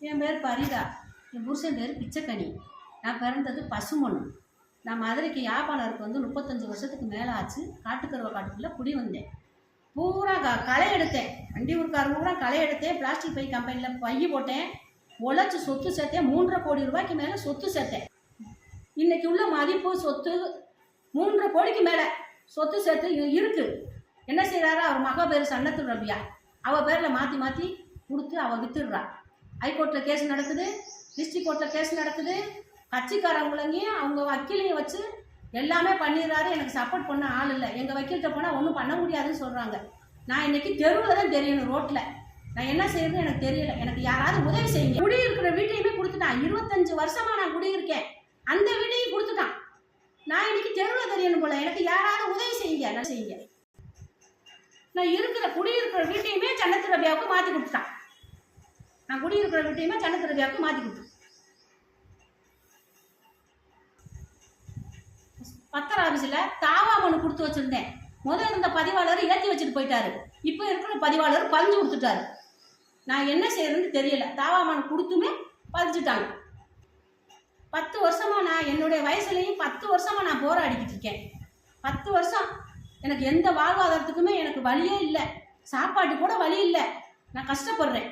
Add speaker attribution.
Speaker 1: என் பேர் பரிதா. என் புருஷன் பேர் பிச்சைக்கனி. நான் பிறந்தது பசுமொன்று. நான் மதுரைக்கு யாழ்ப்பாணருக்கு வந்து 35 வருஷத்துக்கு மேலே ஆச்சு. காட்டுக்கருவ காட்டுக்குள்ளே குடி வந்தேன். பூரா களை எடுத்தேன். வண்டி ஊருக்காரங்க பூரா களை எடுத்தேன். பிளாஸ்டிக் பை கம்பெனியில் பை போட்டேன். உழைச்சி சொத்து சேர்த்தேன். 3.5 கோடி ரூபாய்க்கு மேலே சொத்து சேர்த்தேன். இன்னைக்கு உள்ள மதிப்பு சொத்து 3.5 கோடிக்கு மேலே சொத்து சேர்த்து இருக்குது. என்ன செய்கிறாரு, அவர் மகா பேர் சன்னத்து ரபியா, அவள் பேரில் மாற்றி மாற்றி கொடுத்து அவள் வித்துடுறா. ஹைகோர்ட்டில் கேஸ் நடக்குது, டிஸ்ட்ரிக்ட் கோர்ட்டில் கேஸ் நடக்குது. கட்சிக்காரங்களையும் அவங்க வக்கீலையும் வச்சு எல்லாமே பண்ணிடுறாரு. எனக்கு சப்போர்ட் பண்ண ஆள் இல்லை. எங்கள் வக்கீல்கிட்ட போனால் ஒன்றும் பண்ண முடியாதுன்னு சொல்கிறாங்க. நான் இன்னைக்கு தெருவில் தான் தெரியணும், ரோட்டில். நான் என்ன செய்யறதுன்னு எனக்கு தெரியல. எனக்கு யாராவது உதவி செய்யுங்க. குடியிருக்கிற வீட்டையுமே கொடுத்துட்டான். 25 வருஷமாக நான் குடியிருக்கேன். அந்த வீட்டையும் கொடுத்துட்டான். நான் இன்னைக்கு தெருவில் தெரியணும் போல. எனக்கு யாராவது உதவி செய்யுங்க, என்ன செய்யுங்க. நான் குடியிருக்கிற வீட்டையுமே சன்னத்து ரபியாவுக்கு மாற்றி கொடுத்துட்டான். நான் குடியிருக்கிற வீட்டையுமே சன்னத்து ரபியாவுக்கு மாற்றி கொடுத்தேன். பத்திர ஆஃபீஸில் தாவா மனு கொடுத்து வச்சுருந்தேன். முதல் இருந்த பதிவாளர் ஏற்றி வச்சுட்டு போயிட்டாரு. இப்போ இருக்கிற பதிவாளர் பதிஞ்சு கொடுத்துட்டாரு. நான் என்ன செய்யறதுன்னு தெரியல. தாவா மனு கொடுத்துமே பதிச்சுட்டாங்க. 10 வருஷமாக நான் என்னுடைய வயசுலேயும் 10 வருஷமாக நான் போராடிக்கிட்டு இருக்கேன். 10 வருஷம் எனக்கு எந்த வாழ்வாதாரத்துக்குமே எனக்கு வழியே இல்லை. சாப்பாட்டு கூட வழி இல்லை. நான் கஷ்டப்படுறேன்.